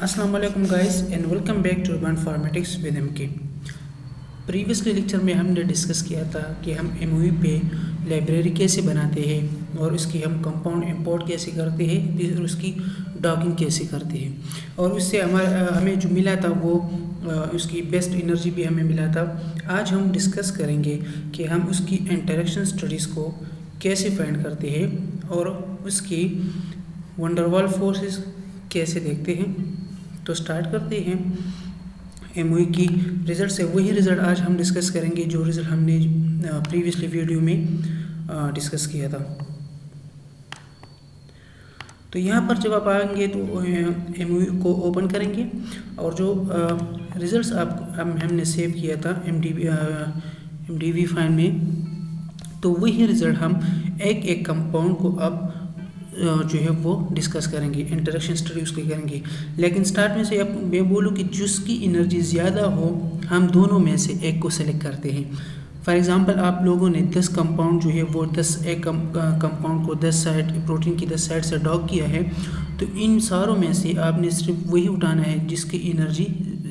अस्सलाम वालेकुम guys and welcome back to urban pharmatics with M K. Previously lecture में हमने डिस्कस किया था कि हम एमओयू पे लाइब्रेरी कैसे बनाते हैं और उसकी हम कंपाउंड इंपोर्ट कैसे करते हैं और उसकी डॉकिंग कैसे करते हैं और उससे हमें जो मिला था वो उसकी बेस्ट एनर्जी भी हमें मिला था। आज हम डिस्कस करेंगे कि हम उसकी इंटरेक्शन स्टडीज़ को कैसे फाइंड करते हैं और उसकी वंडरवॉल फोर्सेस कैसे देखते हैं। तो स्टार्ट करते हैं एमओयू की रिज़ल्ट से। वही रिज़ल्ट आज हम डिस्कस करेंगे जो रिज़ल्ट हमने प्रीवियसली वीडियो में डिस्कस किया था। तो यहाँ पर जब आप आएंगे तो एमओयू को ओपन करेंगे और जो रिज़ल्ट्स हमने सेव किया था एमडीवी फाइल में, तो वही रिज़ल्ट हम एक एक कंपाउंड को अब जो है वो डिस्कस करेंगे, इंटरेक्शन स्टडी उसकी करेंगे। लेकिन स्टार्ट में से अब मैं बोलूँ कि जिसकी एनर्जी ज़्यादा हो हम दोनों में से एक को सेलेक्ट करते हैं। फॉर एग्जांपल आप लोगों ने 10 कंपाउंड जो है वो 10 एक कंपाउंड को 10 साइड प्रोटीन की 10 साइड से डॉक किया है, तो इन सारों में से आपने सिर्फ वही उठाना है जिसकी एनर्जी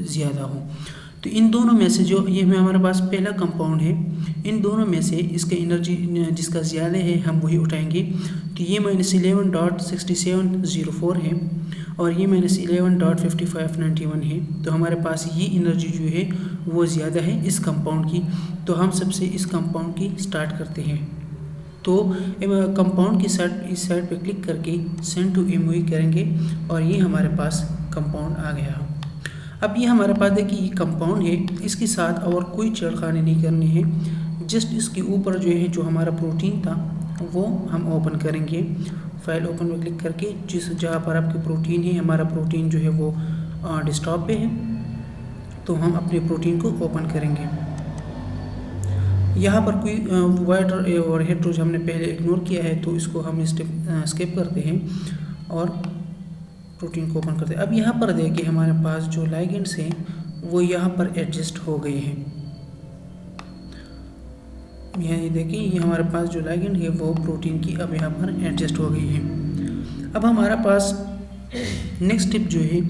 ज़्यादा हो। तो इन दोनों में से जो ये हमारे पास पहला कंपाउंड है, इन दोनों में से इसके एनर्जी जिसका ज़्यादा है हम वही उठाएंगे। तो ये -11.6704 है और ये -11.5591 है। तो हमारे पास ये एनर्जी जो है वो ज़्यादा है इस कंपाउंड की। तो हम सबसे इस कंपाउंड की स्टार्ट करते हैं। तो कंपाउंड की साइड इस साइड पे क्लिक करके सेंड टू एमओयू करेंगे और ये हमारे पास कंपाउंड आ गया। अब ये हमारे पास देखिए ये कंपाउंड है, इसके साथ और कोई छेड़खानी नहीं करनी है। जस्ट इसके ऊपर जो है जो हमारा प्रोटीन था वो हम ओपन करेंगे। फाइल ओपन में क्लिक करके जहाँ पर आपकी प्रोटीन है, हमारा प्रोटीन जो है वो डेस्कटॉप पे है, तो हम अपने प्रोटीन को ओपन करेंगे। यहाँ पर कोई वाइट और हेट्रोज हमने पहले इग्नोर किया है, तो इसको हम स्किप करते हैं और प्रोटीन को ओपन करते हैं। अब यहाँ पर देखिए हमारे पास जो लाइगेंड्स हैं वो यहाँ पर एडजस्ट हो गए हैं। यहाँ देखिए ये हमारे पास जो लाइगेंड है वो प्रोटीन की अब यहाँ पर एडजस्ट हो गई है। अब हमारा पास नेक्स्ट टिप जो है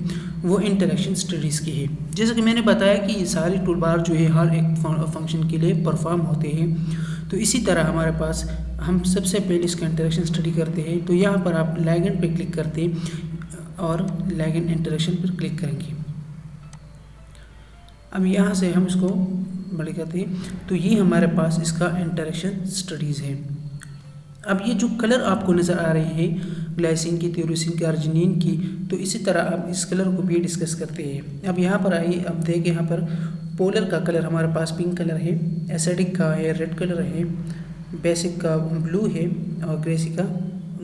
वो इंटरेक्शन स्टडीज़ की है। जैसे कि मैंने बताया कि ये सारी टूल बार जो है हर एक फंक्शन के लिए परफॉर्म होते हैं, तो इसी तरह हमारे पास हम सबसे पहले इसका इंटरेक्शन स्टडी करते हैं। तो यहाँ पर आप लाइगेंड पे क्लिक करते हैं और लाइगेंड इंटरेक्शन पर क्लिक करेंगे। अब यहाँ से हम इसको बड़े करते हैं, तो ये हमारे पास इसका इंटरेक्शन स्टडीज़ है। अब ये जो कलर आपको नज़र आ रहे हैं ग्लाइसिन की, टायरोसिन की, अर्जिनिन की, तो इसी तरह आप इस कलर को भी डिस्कस करते हैं। अब यहाँ पर आइए, अब देखिए यहाँ पर पोलर का कलर हमारे पास पिंक कलर है, एसिडिक का है रेड कलर है, बेसिक का ब्लू है और ग्रेसी का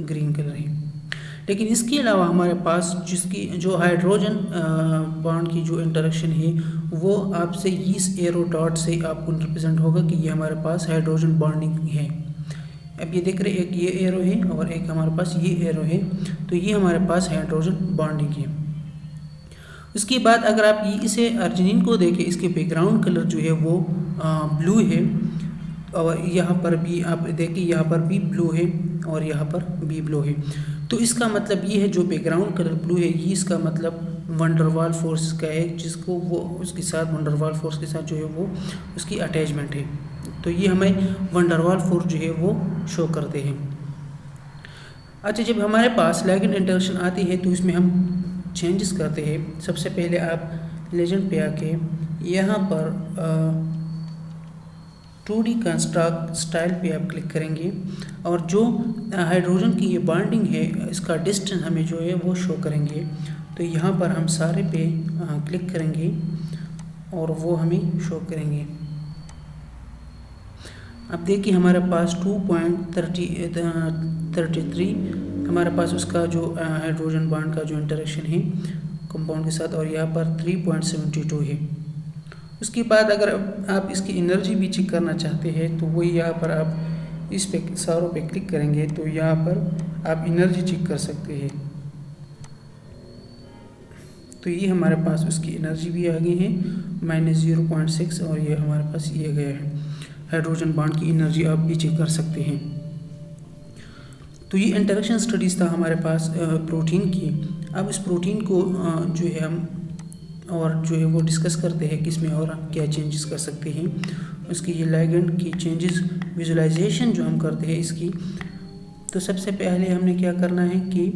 ग्रीन कलर है। लेकिन इसके अलावा हमारे पास जिसकी जो हाइड्रोजन बॉन्ड की जो इंटरेक्शन है वो आपसे इस एरो डॉट से आपको रिप्रेजेंट होगा कि ये हमारे पास हाइड्रोजन बॉन्डिंग है। अब ये देख रहे एक ये एरो है और एक हमारे पास ये एरो है, तो ये हमारे पास हाइड्रोजन बॉन्डिंग है। उसके बाद अगर आप इसे अर्जिनिन को देखें, इसके बैकग्राउंड कलर जो है वो ब्लू है और यहाँ पर भी आप देखिए यहाँ पर भी ब्लू है और यहाँ पर भी ब्लू है। तो इसका मतलब ये है जो बैकग्राउंड कलर ब्लू है ये इसका मतलब वंडरवॉल फोर्स का है, जिसको वो उसके साथ वंडरवॉल फोर्स के साथ जो है वो उसकी अटैचमेंट है। तो ये हमें वंडरवॉल फोर्स जो है वो शो करते हैं। अच्छा, जब हमारे पास लाइगेंड इंटरेक्शन आती है तो इसमें हम चेंजेस करते हैं। सबसे पहले आप लेजेंड पे आके यहाँ पर 2D कंस्ट्रक्ट स्टाइल पे आप क्लिक करेंगे और जो हाइड्रोजन की ये बॉन्डिंग है इसका डिस्टेंस हमें जो है वो शो करेंगे। तो यहाँ पर हम सारे पे क्लिक करेंगे और वो हमें शो करेंगे। अब देखिए हमारे पास 2.33 हमारे पास उसका जो हाइड्रोजन बॉन्ड का जो इंटरेक्शन है कंपाउंड के साथ, और यहाँ पर 3.72 है। उसके बाद अगर आप इसकी एनर्जी भी चेक करना चाहते हैं तो वही यहाँ पर आप इस पे सारों पे क्लिक करेंगे तो यहाँ पर आप एनर्जी चेक कर सकते हैं। तो ये हमारे पास उसकी एनर्जी भी आ गई है -0.6 और ये हमारे पास ये गया है। हाइड्रोजन बॉन्ड की एनर्जी आप भी चेक कर सकते हैं। तो ये इंटरेक्शन स्टडीज़ था हमारे पास प्रोटीन की। अब इस प्रोटीन को जो है हम और जो है वो डिस्कस करते हैं कि इसमें और क्या चेंजेस कर सकते हैं। उसकी ये लिगेंड की चेंजेस विजुलाइजेशन जो हम करते हैं इसकी, तो सबसे पहले हमने क्या करना है कि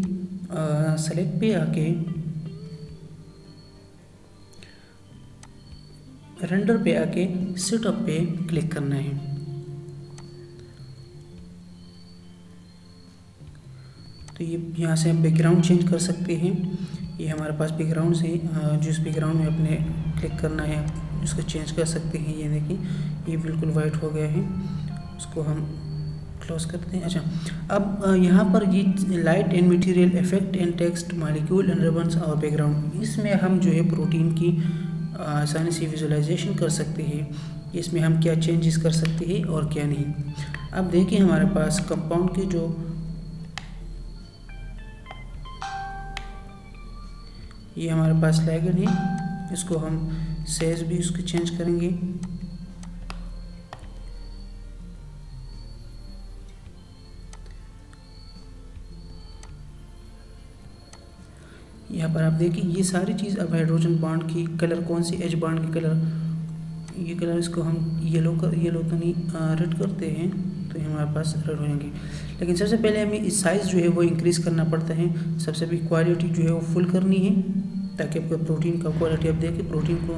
सेलेक्ट पे आके रेंडर पे आके सेटअप पे क्लिक करना है। तो ये यहाँ से हम बैकग्राउंड चेंज कर सकते हैं। ये हमारे पास बैकग्राउंड से जिस बैकग्राउंड में अपने क्लिक करना है उसको चेंज कर सकते हैं। ये देखिए ये बिल्कुल वाइट हो गया है, उसको हम क्लोज करते हैं। अच्छा, अब यहाँ पर ये light and material effect and text molecule and ribbons और बैकग्राउंड, इसमें हम जो है प्रोटीन की आसानी से विजुलाइजेशन कर सकते हैं। इसमें हम क्या चेंजेस कर सकते हैं और क्या नहीं। अब देखिए हमारे पास कंपाउंड के जो ये हमारे पास लिगेंड है, इसको हम साइज भी उसकी चेंज करेंगे। यहाँ पर आप देखिए ये सारी चीज़, अब हाइड्रोजन बॉन्ड की कलर कौन सी, एच बॉन्ड की कलर, ये कलर इसको हम येलो तो नहीं रेड करते हैं तो ये हमारे पास रेड हो जाएंगे। लेकिन सबसे पहले हमें इस साइज़ जो है वो इंक्रीज़ करना पड़ता है। सबसे भी क्वालिटी जो है वो फुल करनी है ताकि आपका प्रोटीन का क्वालिटी, आप देखिए प्रोटीन को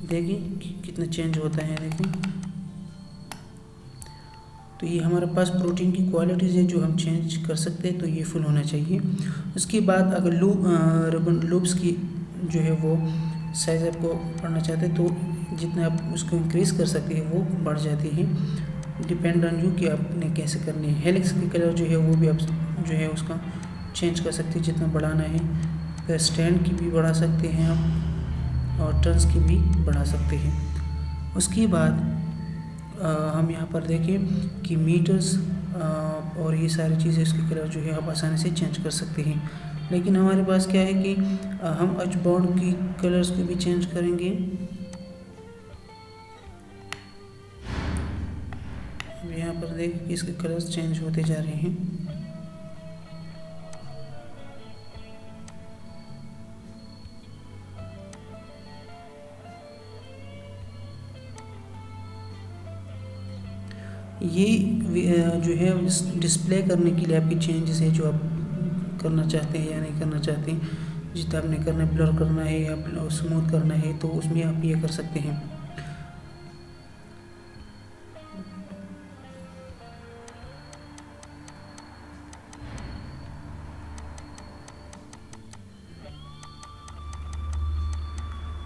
देखिए कितना चेंज होता है। देखिए तो ये हमारे पास प्रोटीन की क्वालिटीज़ है जो हम चेंज कर सकते हैं, तो ये फुल होना चाहिए। उसके बाद अगर लूप्स की जो है वो साइज़ आपको पढ़ना चाहते हैं तो जितना आप उसको इंक्रीज़ कर सकते हैं वो बढ़ जाती है, डिपेंड ऑन यू कि आपने कैसे करनी है। हेलिक्स की कलर जो है वो भी आप जो है उसका चेंज कर सकते हैं जितना बढ़ाना है। फिर स्टैंड की भी बढ़ा सकते हैं आप और टर्न्स की भी बढ़ा सकते हैं। उसके बाद हम यहाँ पर देखें कि मीटर्स और ये सारी चीज़ें, इसकी कलर जो है आप आसानी से चेंज कर सकते हैं। लेकिन हमारे पास क्या है कि हम एच बॉन्ड की कलर्स को भी चेंज करेंगे। यहाँ पर देखें कि इसके कलर्स चेंज होते जा रहे हैं। ये जो है डिस्प्ले करने के लिए आपकी चेंजेस है जो आप करना चाहते हैं या नहीं करना चाहते हैं। जितना आपने करना है, ब्लर करना है या स्मूथ करना है, तो उसमें आप ये कर सकते हैं।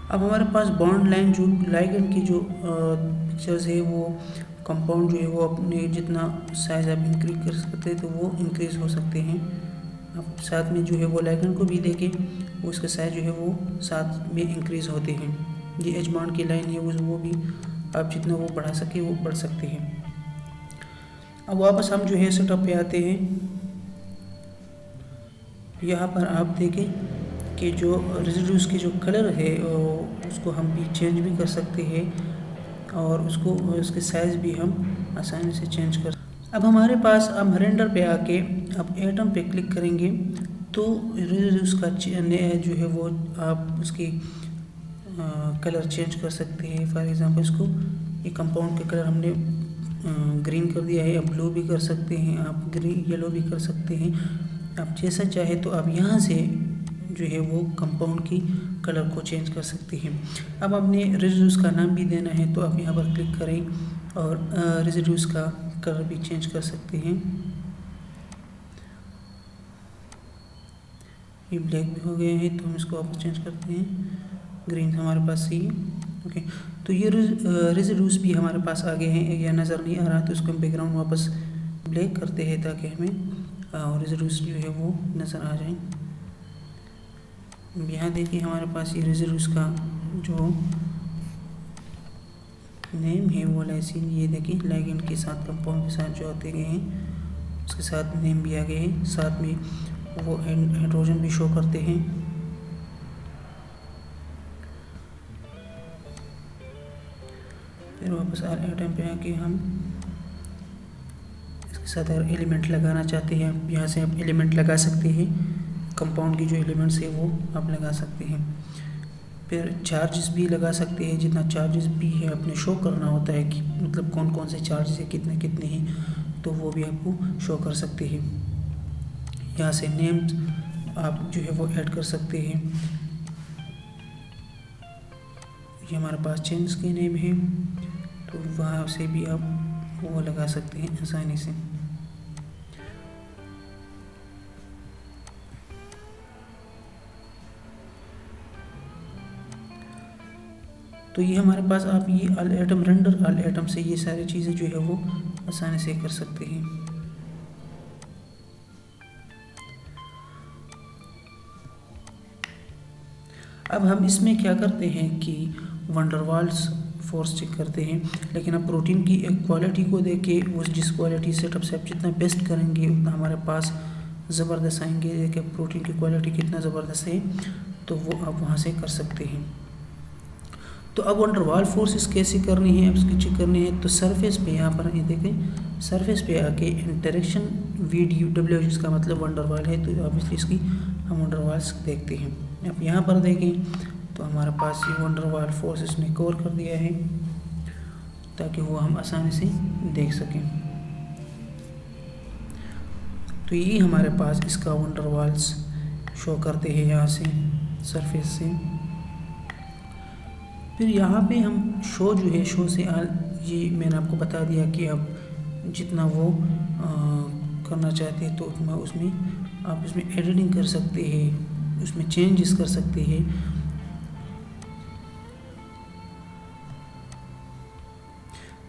अब हमारे पास बॉन्ड लाइन जो लिगेंड की जो पिक्चर्स है वो कंपाउंड जो है वो अपने जितना साइज आप इंक्रीज कर सकते हैं तो वो इंक्रीज़ हो सकते हैं। अब साथ में जो है वो लिगेंड को भी देखें, वो उसका साइज जो है वो साथ में इंक्रीज़ होते हैं। ये एच बॉन्ड की लाइन है वो भी आप जितना वो बढ़ा सके वो बढ़ सकते हैं। अब वापस हम जो है सेटअप पे आते हैं। यहाँ पर आप देखें कि जो रेजिड्यूज की जो कलर है उसको हम भी चेंज भी कर सकते हैं और उसके साइज़ भी हम आसानी से चेंज कर। अब हमारे पास अब रेंडर पे आके अब एटम पे क्लिक करेंगे तो रेजिड्यूज का जो है वो आप उसकी कलर चेंज कर सकते हैं। फॉर एग्जांपल इसको ये कंपाउंड का कलर हमने ग्रीन कर दिया है, अब ब्लू भी कर सकते हैं, आप ग्रीन येलो भी कर सकते हैं, आप जैसा चाहे तो आप यहाँ से जो है वो कंपाउंड की कलर को चेंज कर सकते हैं। अब आपने रेजिड्यूज का नाम भी देना है तो आप यहाँ पर क्लिक करें और रेजिड्यूज का कलर भी चेंज कर सकते हैं। ये ब्लैक भी हो गए हैं तो हम इसको वापस चेंज करते हैं, ग्रीन हमारे पास सही है। ओके, तो ये रेजिड्यूज भी हमारे पास आ गए हैं, या नज़र नहीं आ रहा तो इसको हम बैकग्राउंड वापस ब्लैक करते हैं ताकि हमें रेजिड्यूज जो है वो नज़र आ जाए। यहाँ देखिए हमारे पास ये रेजिड्यूज का जो नेम है वो लाइसिन, ये देखिए लिगेंड के साथ कंपाउंड के साथ जो आते गए हैं उसके साथ नेम भी आ गए हैं, साथ में वो हाइड्रोजन भी शो करते हैं। फिर वापस एटम पे आके हम इसके साथ अगर एलिमेंट लगाना चाहते हैं यहाँ से आप एलिमेंट लगा सकते हैं। कंपाउंड की जो एलिमेंट्स है वो आप लगा सकते हैं। फिर चार्जेस भी लगा सकते हैं, जितना चार्जेस भी है अपने शो करना होता है कि मतलब कौन कौन से चार्जेस है, कितने कितने हैं, तो वो भी आपको शो कर सकते हैं। यहाँ से नेम्स आप जो है वो ऐड कर सकते हैं। ये हमारे पास चेंज के नेम है, तो वहाँ से भी आप वो लगा सकते हैं आसानी से। तो ये हमारे पास आप ये all atom render all atom से ये सारी चीज़ें जो है वो आसानी से कर सकते हैं। अब हम इसमें क्या करते हैं कि वंडरवाल्स फोर्स चेक करते हैं, लेकिन अब प्रोटीन की एक क्वालिटी को देख के उस जिस क्वालिटी सेटअप से आप जितना बेस्ट करेंगे उतना हमारे पास ज़बरदस्त आएंगे कि प्रोटीन की क्वालिटी कितना ज़बरदस्त है, तो वो आप वहाँ से कर सकते हैं। तो अब वंडरवाल फोर्सेस कैसे करनी है, अब इसकी चेक करनी है। तो सरफेस पे यहाँ पर ये देखें, सरफेस पे आके इंटरेक्शन VW जिसका मतलब वंडरवाल है, तो ऑब्वियसली इसकी हम वंडरवाल्स देखते हैं। अब यहाँ पर देखें तो हमारे पास ये वंडरवाल फोर्सेस ने कवर कर दिया है ताकि वो हम आसानी से देख सकें। तो ये हमारे पास इसका वंडरवाल्स शो करते हैं यहाँ से सरफेस से। फिर यहाँ पे हम शो जो है, शो से ये मैंने आपको बता दिया कि आप जितना वो करना चाहते हैं तो उतना उसमें आप इसमें एडिटिंग कर सकते हैं, उसमें चेंजेस कर सकते हैं।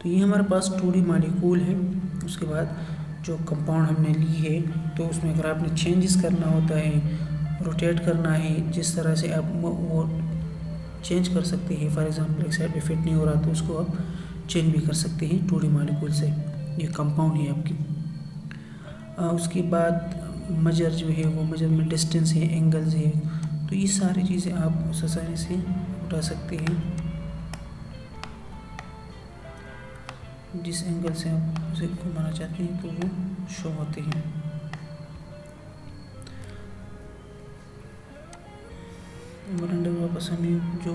तो ये हमारे पास 2D मॉलिक्यूल है। उसके बाद जो कंपाउंड हमने ली है, तो उसमें अगर आपने चेंजेस करना होता है, रोटेट करना है, जिस तरह से आप वो चेंज कर सकते हैं। फॉर एग्जांपल एक साइड पे फिट नहीं हो रहा तो उसको आप चेंज भी कर सकते हैं 2D मॉलिक्यूल से। ये कंपाउंड है आपकी। उसके बाद मेजर जो है वो मेजरमेंट डिस्टेंस है, एंगल्स है, तो ये सारी चीज़ें आप उस आसानी से उठा सकते हैं। जिस एंगल से आप उसे घुमाना चाहते हैं तो वो शो होते हैं। अंदर वापस हमें जो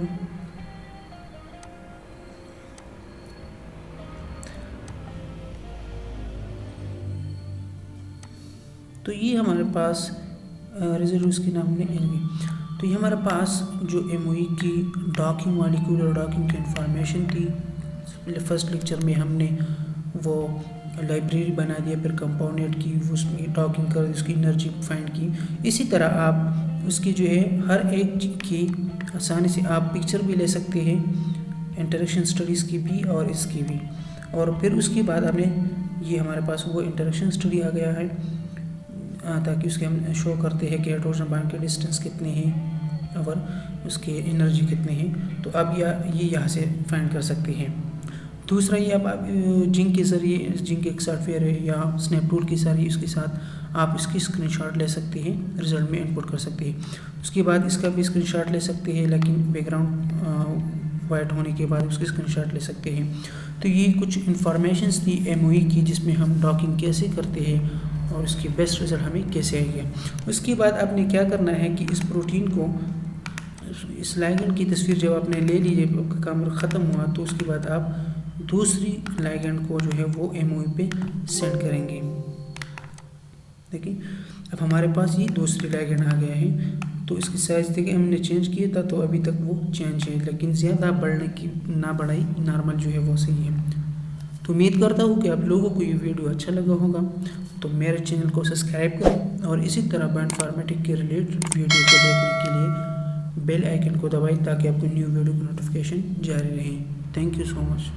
तो ये हमारे पास रेजिड्यूज के नाम में एनवी। तो ये हमारे पास जो एमओई की डॉकिंग मॉलिक्यूल और डॉकिंग की इंफॉर्मेशन थी। फर्स्ट लेक्चर में हमने वो लाइब्रेरी बना दिया, फिर कंपाउंडेड की, उसमें डॉकिंग कर उसकी एनर्जी फाइंड की। इसी तरह आप उसकी जो है हर एक की आसानी से आप पिक्चर भी ले सकते हैं, इंटरेक्शन स्टडीज़ की भी और इसकी भी। और फिर उसके बाद हमने ये हमारे पास वो इंटरेक्शन स्टडी आ गया है, ताकि उसके हम शो करते हैं कि हाइड्रोजन बॉन्ड के डिस्टेंस कितने हैं और उसके एनर्जी कितने हैं। तो अब ये यहाँ से फाइंड कर सकते हैं। दूसरा ये आप जिंक के ज़रिए, जिंक एक सॉफ्टवेयर है या स्नैप टूल के ज़रिए उसके साथ आप इसकी स्क्रीनशॉट ले सकते हैं, रिजल्ट में इनपुट कर सकते हैं। उसके बाद इसका भी स्क्रीनशॉट ले सकते हैं, लेकिन बैकग्राउंड वाइट होने के बाद उसकी स्क्रीनशॉट ले सकते हैं। तो ये कुछ इंफॉर्मेशंस थी एमओई की, जिसमें हम डॉकिंग कैसे करते हैं और उसकी बेस्ट रिजल्ट हमें कैसे आएगा। उसके बाद आपने क्या करना है कि इस प्रोटीन को, इस लाइगेंड की तस्वीर जब आपने ले ली, जब आपका काम ख़त्म हुआ, तो उसके बाद आप दूसरी लाइगेंड को जो है वो एमओई पे सेंड करेंगे। देखिए अब हमारे पास ये दूसरी लाइगेंड आ गया है। तो इसकी साइज़ देखिए हमने चेंज किया था, तो अभी तक वो चेंज है, लेकिन ज़्यादा बढ़ने की ना बढ़ाई, नॉर्मल जो है वो सही है। तो उम्मीद करता हूँ कि आप लोगों को ये वीडियो अच्छा लगा होगा। तो मेरे चैनल को सब्सक्राइब करें और इसी तरह बायोइन्फॉर्मेटिक्स के रिलेटेड वीडियो को देखने के लिए बेल आइकन को दबाएं, ताकि आपको न्यू वीडियो की नोटिफिकेशन जारी रहे। Thank you so much.